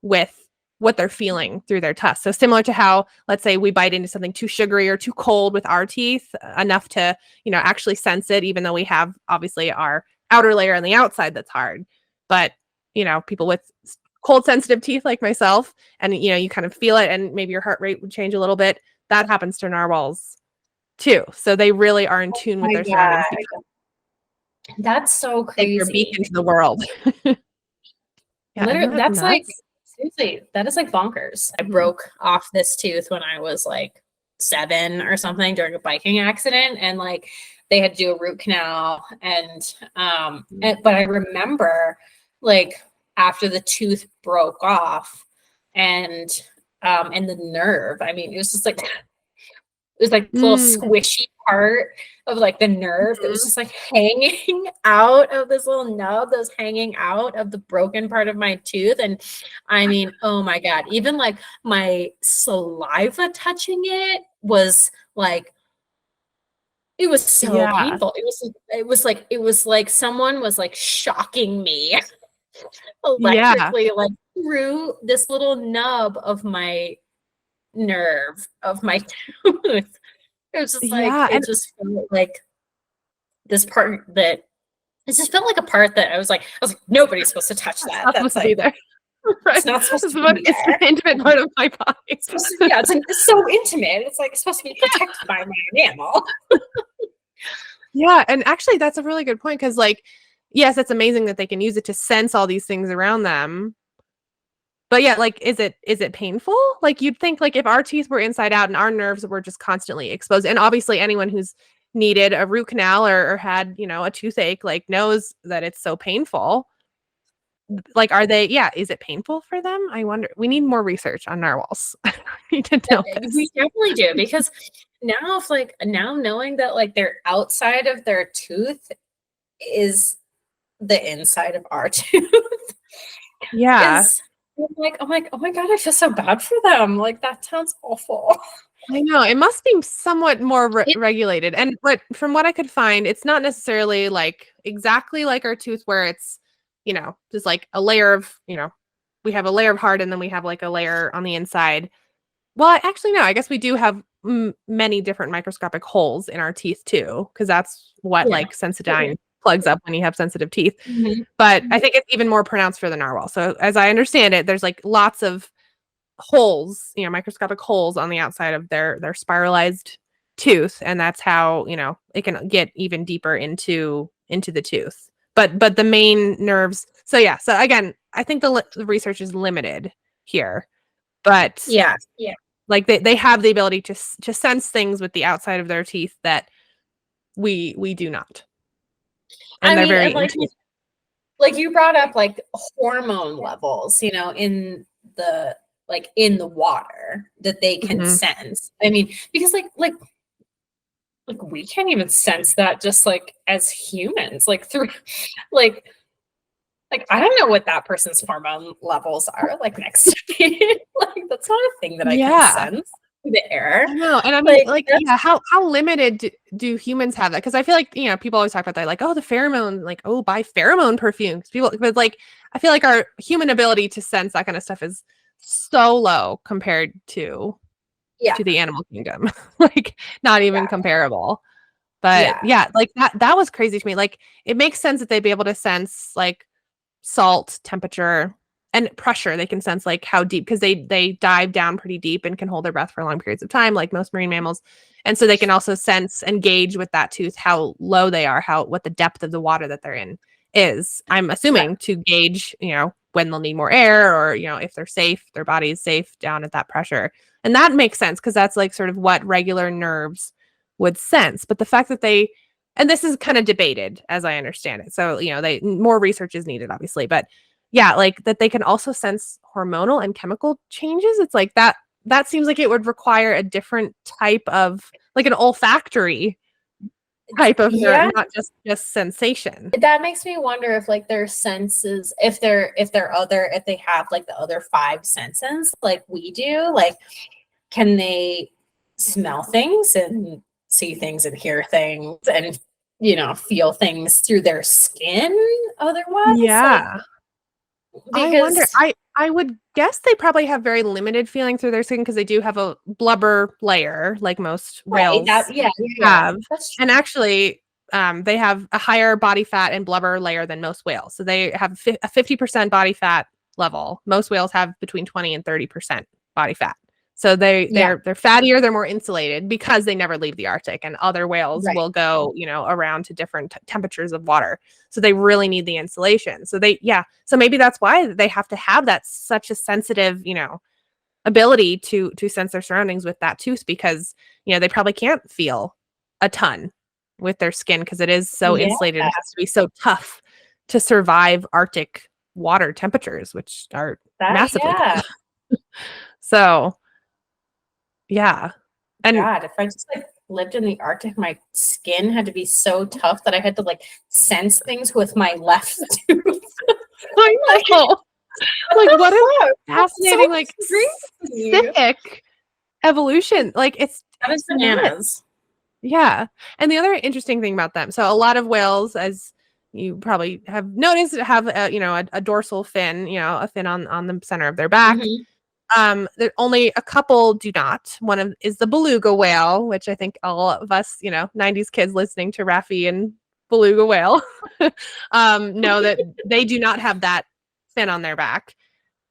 with what they're feeling through their tusk. So similar to how, let's say, we bite into something too sugary or too cold with our teeth, enough to, actually sense it, even though we have obviously our outer layer on the outside that's hard. But, people with cold sensitive teeth like myself, and, you kind of feel it, and maybe your heart rate would change a little bit. That happens to narwhals too. So they really are in tune with my their surroundings God. because That's so it's like their crazy. beacon to the world. Yeah, isn't Literally, that that's like, nuts? seriously, that is like bonkers. I Mhm. broke off this tooth when I was like 7 or something during a biking accident, and like they had to do a root canal, but I remember like after the tooth broke off, and the nerve, I mean, it was just like it was like this little Mm, squishy part of like the nerve that was mhm. just like hanging out of this little nub that was hanging out of the broken part of my tooth. And I mean, oh my God, even like my saliva touching it was like, it was so Yeah. painful. It was like someone was like shocking me Yeah. electrically, like through this little nub of my nerve of my tooth. It was just like, Yeah. it And just felt like this part that it just felt like a part that I was like, nobody's supposed to touch it's that. not supposed That's to be like, there. Right. it's not supposed It's to be it's an there. intimate part of my body. It's supposed to, yeah, it's so intimate. It's like it's supposed to be protected by my enamel. Yeah, and actually that's a really good point because, like, yes, it's amazing that they can use it to sense all these things around them. But yeah, like, is it painful? Like, you'd think, like, if our teeth were inside out and our nerves were just constantly exposed, and obviously anyone who's needed a root canal or had, a toothache, like, knows that it's so painful. Like, is it painful for them? I wonder. We need more research on narwhals. I need to know We this. definitely do, because now knowing that like their outside of their tooth is the inside of our tooth Yeah. is, I'm like, oh my God, I feel so bad for them. Like that sounds awful. I know, it must be somewhat more It, regulated, and from what I could find, it's not necessarily, like, exactly like our tooth where it's, just like a layer of, we have a layer of hard and then we have, like, a layer on the inside. Well, actually, no, I guess we do have many different microscopic holes in our teeth too, because that's what, yeah. like, Sensodyne plugs up when you have sensitive teeth. Mhm. But I think it's even more pronounced for the narwhal. So as I understand it, there's, like, lots of holes, microscopic holes on the outside of their spiralized tooth, and that's how, it can get even deeper into the tooth. But the main nerves. So yeah. So again, I think the research is limited here, but Yeah. Yeah. like they have the ability to sense things with the outside of their teeth that we do not, and I they're mean, very and intuitive. like you brought up like hormone levels, in the water that they can Mhm. sense. I mean, because like we can't even sense that just like as humans, like through like I don't know what that person's hormone levels are like next to me. Like that's not a thing that I can Yeah. sense through the air. I know, and I mean, Like like, that's yeah, how limited do humans have that? Because I feel like, people always talk about that, like, oh, the pheromone, like, oh, buy pheromone perfumes. People, but like, I feel like our human ability to sense that kind of stuff is so low compared yeah, to the animal kingdom, like, not even yeah, comparable. But yeah, yeah, like that was crazy to me. Like, it makes sense that they'd be able to sense, like, salt, temperature, and pressure. They can sense, like, how deep, because they dive down pretty deep and can hold their breath for long periods of time, like most marine mammals. And so they can also sense and gauge with that tooth how low they are, how what the depth of the water that they're in is. I'm yeah, assuming to gauge, when they'll need more air, or, if they're safe, their body is safe down at that pressure. And that makes sense because that's, like, sort of what regular nerves would sense. But the fact that they, and this is kind of debated as I understand it. So, they more research is needed, obviously, but yeah, like, that they can also sense hormonal and chemical changes. It's like that seems like it would require a different type of, like, an olfactory type of nerve, yeah. not just sensation. That makes me wonder if like their senses, if they have like the other five senses like we do, like can they smell things and see things and hear things and, feel things through their skin otherwise. Like, Yeah. I wonder. because, I would guess they probably have very limited feeling through their skin because they do have a blubber layer, like most right, whales yeah, have. that's And true. actually, they have a higher body fat and blubber layer than most whales. So they have a 50% body fat level. Most whales have between 20 and 30% body fat. So Yeah, they're fattier, they're more insulated because they never leave the Arctic, and other whales right. will go, around to different temperatures of water. So they really need the insulation. So maybe that's why they have to have that such a sensitive, ability to sense their surroundings with that too, because they probably can't feel a ton with their skin because it is so Yeah, insulated and has to be so tough to survive Arctic water temperatures, which are massively yeah. cold. So yeah. And God, if I just like lived in the Arctic, my skin had to be so tough that I had to like sense things with my left tooth. I Like, know, what like, the what a fuck? That's so fascinating, like, crazy. specific evolution. Like, That is it's nuts. bananas. Yeah. And the other interesting thing about them, so a lot of whales, as you probably have noticed, have a dorsal fin, a fin on the center of their back. Hmm. There only a couple do not. One of is the beluga whale, which I think all of us, 90s kids listening to Raffi and beluga whale, know that they do not have that fin on their back,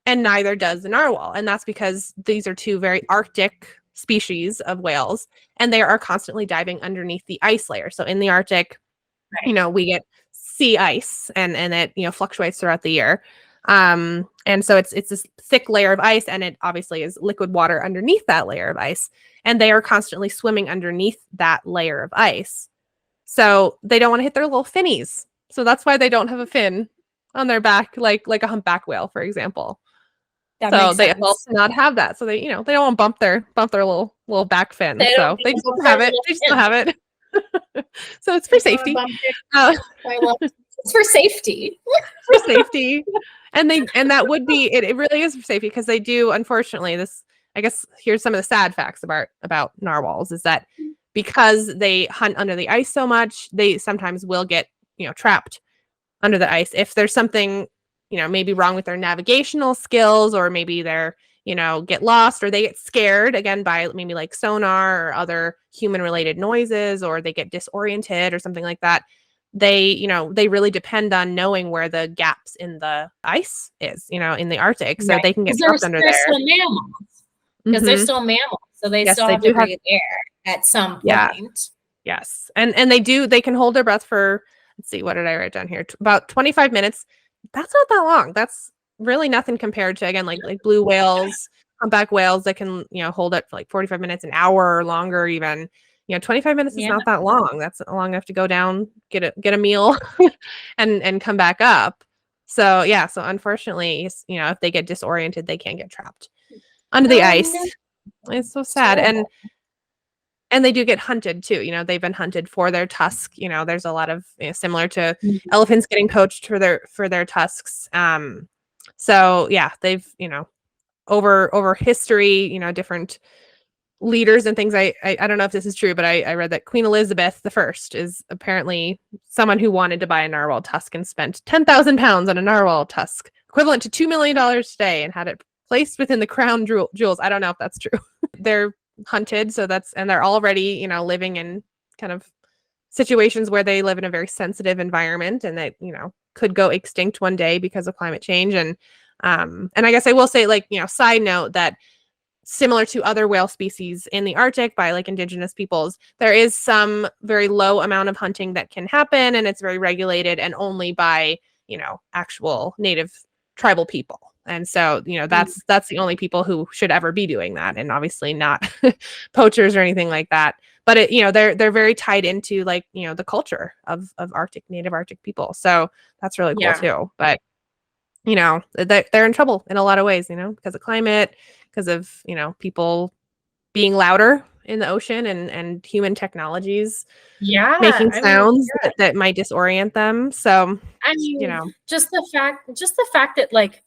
and neither does the narwhal. And that's because these are two very Arctic species of whales, and they are constantly diving underneath the ice layer. So in the Arctic, Right, we get sea ice, and it fluctuates throughout the year. And so it's this thick layer of ice, and it obviously is liquid water underneath that layer of ice, and they are constantly swimming underneath that layer of ice. So they don't want to hit their little finnies. So that's why they don't have a fin on their back, like a humpback whale, for example. that So makes they also sense. not have that. So they don't want to bump their little back fin. They don't So they want to just bump their have it. little They still fin. have it. So it's They for don't want to safety. bump their, Uh, I love it's for safety. for safety. And that would be it really is for safety because they do, unfortunately, this, I guess here's some of the sad facts about narwhals is that because they hunt under the ice so much, they sometimes will get, trapped under the ice if there's something, maybe wrong with their navigational skills, or maybe they're, get lost, or they get scared again by maybe like sonar or other human related noises, or they get disoriented or something like that. They really depend on knowing where the gaps in the ice is, in the Arctic, so Right. they can get Because trapped under they're there. still mammals. Because they're Hmm. still mammals. So they Yes, still they have to do have. breathe air at some Yeah. point. Yes. And they can hold their breath for, let's see, what did I write down here? About 25 minutes. That's not that long. That's really nothing compared to, again, like blue whales, humpback whales that can, hold it for like 45 minutes, an hour or longer even. 25 minutes is Yeah. not that long. That's long enough to go down, get a meal and come back up. So yeah, so unfortunately, if they get disoriented, they can get trapped under the Oh ice. no, It's so it's sad. And terrible. and they do get hunted too. They've been hunted for their tusk. There's a lot of, similar to Mhm. elephants getting poached for their tusks. So yeah, they've, over history, different leaders and things. I don't know if this is true, but I read that Queen Elizabeth the First is apparently someone who wanted to buy a narwhal tusk and spent 10,000 pounds on a narwhal tusk, equivalent to $2 million today, and had it placed within the crown jewels. I don't know if that's true. They're hunted, and they're already, living in kind of situations where they live in a very sensitive environment, and that, could go extinct one day because of climate change. And I guess I will say, like, side note, that similar to other whale species in the Arctic by like indigenous peoples, there is some very low amount of hunting that can happen, and it's very regulated and only by, actual native tribal people. And so, that's the only people who should ever be doing that, and obviously not poachers or anything like that. But they're very tied into, like, the culture of Arctic, native Arctic people. So that's really cool Yeah. too. But they're in trouble in a lot of ways, because of climate, because of, people being louder in the ocean, and human technologies Yeah. making I mean, sounds yeah. that might disorient them. So, I you mean, know, just the fact that like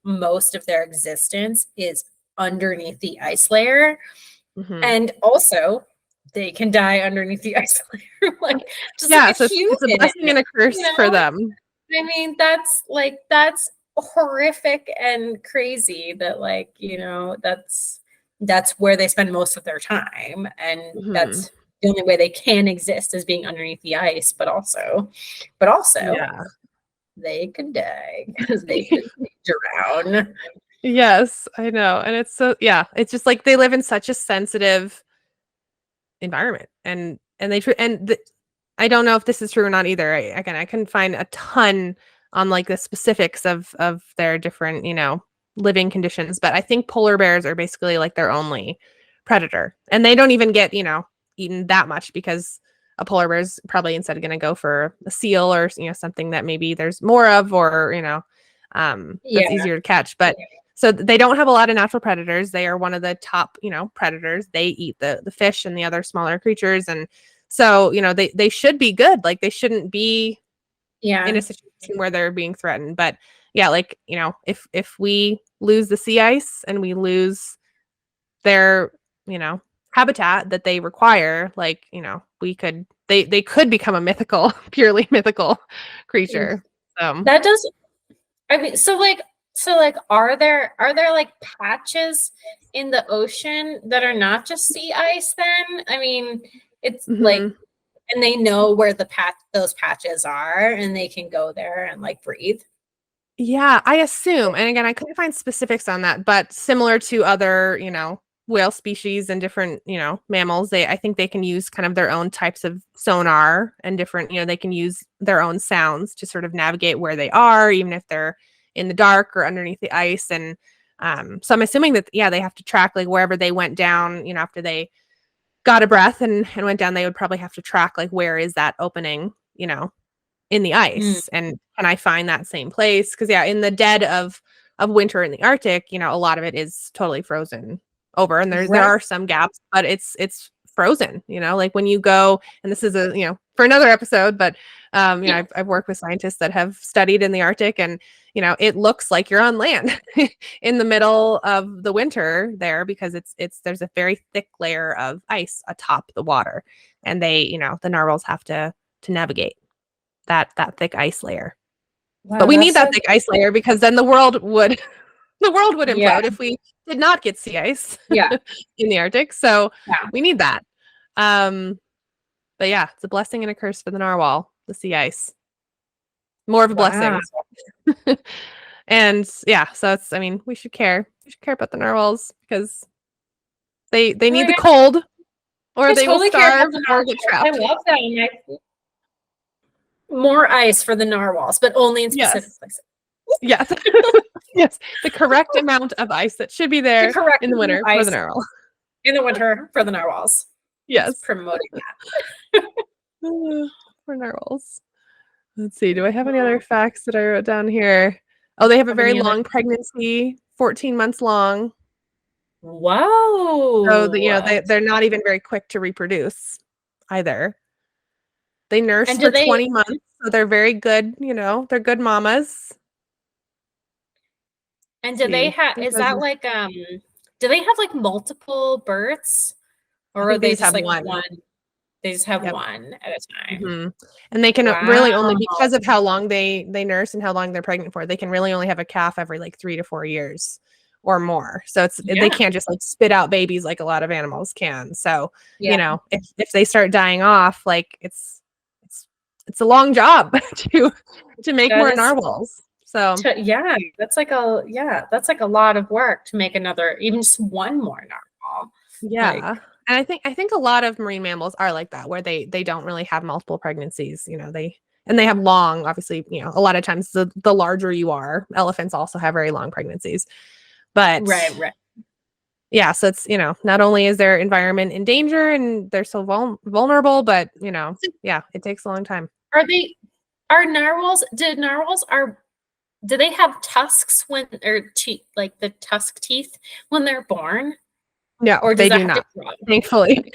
most of their existence is underneath the ice layer Mhm. And also, they can die underneath the ice layer, like just like Yeah, a so it's a human, blessing and a you curse for know? them. I mean, that's horrific and crazy that like, that's where they spend most of their time. And Mhm. that's the only way they can exist is being underneath the ice, but also Yeah. they could die because they could drown. Yes, I know, and it's so yeah, it's just, like, they live in such a sensitive environment, and they tr and the I don't know if this is true or not either. Again, I couldn't find a ton on like the specifics of their different, living conditions, but I think polar bears are basically like their only predator. And they don't even get, eaten that much because a polar bear is probably instead going to go for a seal or, something that maybe there's more of or, that's Yeah, easier to catch. But so they don't have a lot of natural predators. They are one of the top, predators. They eat the fish and the other smaller creatures and so, they should be good. Like they shouldn't be in yeah, a situation where they're being threatened. But yeah, like, if we lose the sea ice and we lose their, you know, habitat that they require, like, they could become a mythical, purely mythical creature. So that does. I mean, so like, are there like patches in the ocean that are not just sea ice? Then I mean, it's like, mhm. and they know where those patches are, and they can go there and like breathe. Yeah, I assume, and again, I couldn't find specifics on that, but similar to other, whale species and different, mammals, I think they can use kind of their own types of sonar and different, they can use their own sounds to sort of navigate where they are, even if they're in the dark or underneath the ice. And so I'm assuming that, yeah, they have to track like wherever they went down, after they got a breath and went down, they would probably have to track like where is that opening, in the Mm, ice, and can I find that same place? Because yeah, in the dead of winter in the Arctic, a lot of it is totally frozen over, and there right. are some gaps, but it's frozen. Like when you go, and this is a for another episode, but I've worked with scientists that have studied in the Arctic, and it looks like you're on land in the middle of the winter there because it's there's a very thick layer of ice atop the water, and they the narwhals have to navigate that thick ice layer. But Wow, we that's need that so thick ice layer because then the world would the world would yeah, implode if we did not get sea ice yeah, in the Arctic. So yeah. we need that. Um, but yeah, it's a blessing and a curse for the narwhal, the sea ice. More of a Wow, blessing. And yeah, so it's I mean, we should care. We should care about the narwhals because they oh my need the god, cold or I they will totally care about starve the or get narwhals. I trapped. love that. More ice for the narwhals, but only in specific Yes. places. Yes. Yes. The correct amount of ice that should be The there correct in the amount of winter for the ice narwhal. in the winter for the narwhals. Just Yes. promoting Poor narwhals. Let's see. Do I have any that. other facts that I wrote down here? Oh, they have a Have very any other? long pregnancy, 14 months long. So Whoa. they're not even very quick to reproduce either. They nurse And do for they 20 months, so they're very good, they're good mamas. and Let's do they see. have It is says that like do they have like multiple births, I or are think they they just just have like one. one? They just have Yep. one at a time. Mhm. And they can Wow. really only because of how long they nurse and how long they're pregnant for, they can really only have a calf every like 3 to 4 years or more. So they Yeah. can't just like spit out babies like a lot of animals can. So, Yeah. if they start dying off, like it's it's a long job to make That more is narwhals. So, that's like a lot of work to make another, even just one more narwhal. yeah. Like, And I think a lot of marine mammals are like that where they don't really have multiple pregnancies, they have long, obviously, a lot of times the larger you are, elephants also have very long pregnancies. But right, right. yeah, so it's, not only is their environment in danger and they're so vulnerable, but So yeah, it takes a long time. are they are narwhals did narwhals are do they have tusks when or teeth, like the tusk teeth when they're born? No, Or does they that do have to not. grow? Thankfully.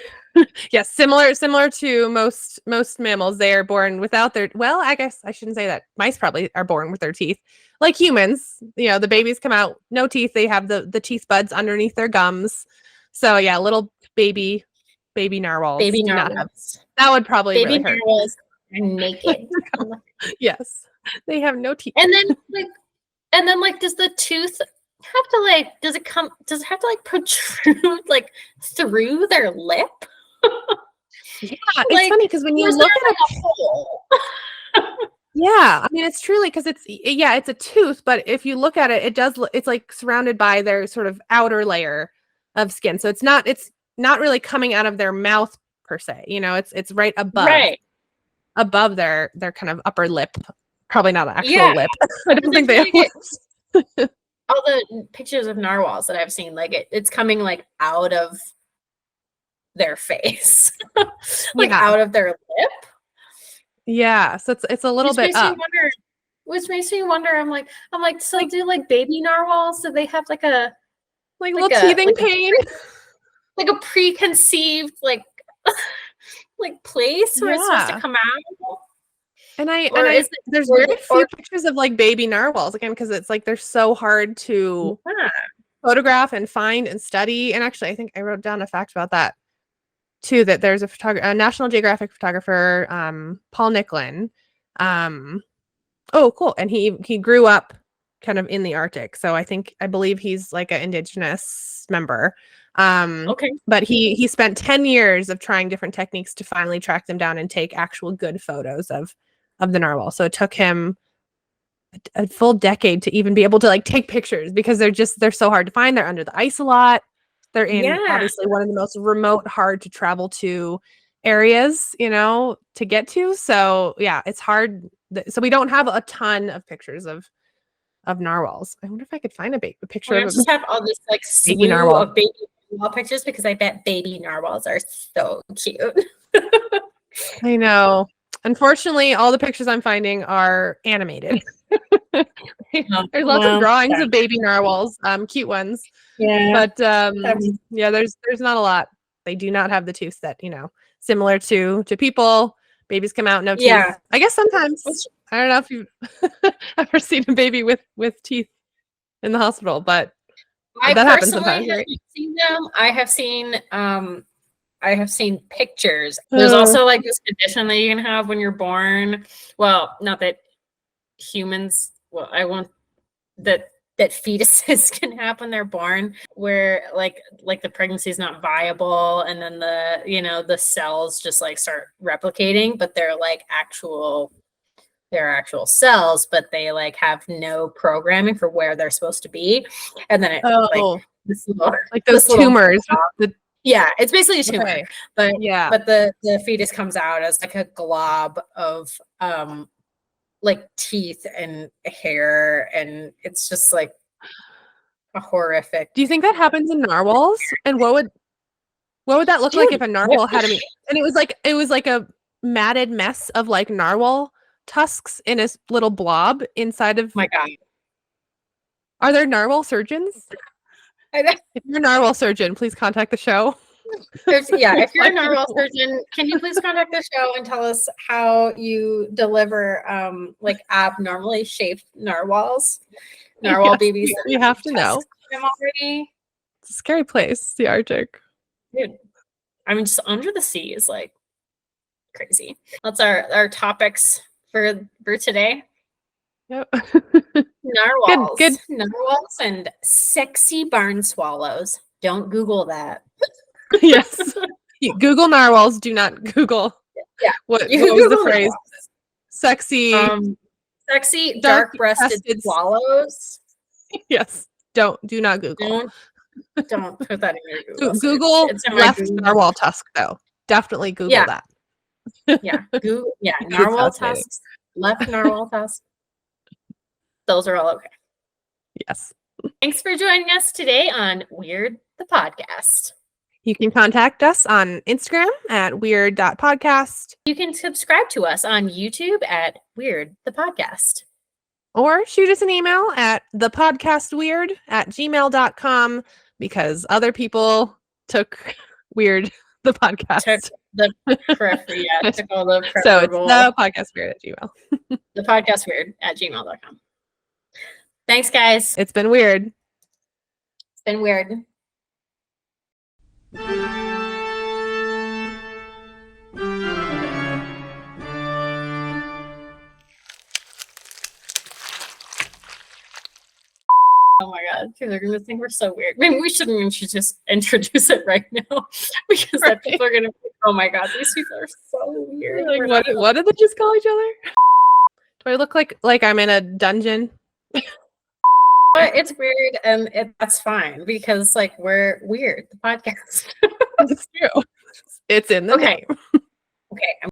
Yes, similar to most mammals, they are born without their well, I guess I shouldn't say that. Mice probably are born with their teeth. Like humans, the babies come out no teeth. They have the teeth buds underneath their gums. So yeah, little baby narwhals Baby do not have. narwhals. That would probably Baby really hurt. narwhals are naked. Yes. They have no teeth. And then like does the tooth have to like does it have to like protrude like through their lip? Yeah, it's Like, funny because when you or is look there at like a hole? yeah, I mean it's truly because it's a tooth, but if you look at it, it's like surrounded by their sort of outer layer of skin. So it's not really coming out of their mouth per se. It's right Right. above their kind of upper lip. Probably not an actual Yeah. lip. I don't think I they feel have like lips. all the pictures of narwhals that I've seen, like it's coming like out of their face. Like Yeah. out of their lip. Yeah. So it's a little Which bit makes me up. wonder. Which makes me wonder. I'm like, so Like do like baby narwhals? Do they have like a little teething pain. like a preconceived like like place where it's supposed to Yeah. come out? And Or is it there's or, very few pictures of like baby narwhals again because it's like they're so hard to yeah. photograph and find and study. And actually, I think I wrote down a fact about that too. That there's a National Geographic photographer, Paul Nicklin. Oh, cool! And he grew up kind of in the Arctic, so I believe he's like an indigenous member. Okay. But he spent 10 years of trying different techniques to finally track them down and take actual good photos of the narwhal. So it took him a full decade to even be able to like take pictures because they're so hard to find. They're under the ice a lot. They're in Yeah. obviously one of the most remote, hard to travel to areas, to get to. So yeah, it's hard. So we don't have a ton of pictures of narwhals. I wonder if I could find a picture We're of gonna a just have all this like baby slew narwhal. of baby narwhal pictures because I bet baby narwhals are so cute. I know. Unfortunately, all the pictures I'm finding are animated. There's lots of Well, drawings of baby narwhals, cute ones. yeah. But yeah, there's not a lot. They do not have the teeth that, similar to people. Babies come out no teeth. Yeah. I guess sometimes I don't know if you've ever seen a baby with teeth in the hospital, but I that happens personally sometimes, right? haven't seen them. I have seen pictures. There's also like this condition that you can have when you're born. Well, not that humans, well, I won't that fetuses can have when they're born where like the pregnancy is not viable and then the cells just like start replicating, but they're actual cells, but they like have no programming for where they're supposed to be. And then it like this little like those tumors. Yeah, it's basically a tumor. Okay. But yeah, but the fetus comes out as like a glob of like teeth and hair, and it's just like a horrific. do you think that happens in narwhals? And what would that look like if a narwhal had a meat? And it was like a matted mess of like narwhal tusks in a little blob inside of. My God. Are there narwhal surgeons? If you're a narwhal surgeon, please contact the show. If you're a narwhal surgeon, can you please contact the show and tell us how you deliver like abnormally shaped narwhals, Yes, babies? we have to know. Them already. It's a scary place, the Arctic. Dude, I mean, just under the sea is like crazy. That's our topics for today. Yep. Narwhals. Good. Narwhals and sexy barn swallows. Don't Google that. Yes. Google narwhals. Do not Google. Yeah. What was the phrase? Narwhals. Sexy dark-breasted swallows. Yes. Do not Google. Don't put that in your Google. Google left narwhal tusk though. Definitely Google that. Yeah. Google narwhal tusks, left narwhal tusk. Those are all okay. Yes. Thanks for joining us today on Weird the Podcast. You can contact us on Instagram at weird.podcast. You can subscribe to us on YouTube at Weird the Podcast. Or shoot us an email at thepodcastweird@gmail.com because other people took Weird the Podcast. Took the took all the preferable. So it's thepodcastweird@gmail. thepodcastweird@gmail.com. Thanks, guys. It's been weird. It's been weird. Okay, they're gonna think we're so weird. Maybe we should just introduce it right now because then people are gonna be like, oh my god, these people are so weird. Like, We're not what did they just call each other? Do I look like I'm in a dungeon? But it's weird, and that's fine because like we're weird, the podcast. It's true. It's in the Okay. name. Okay, I'm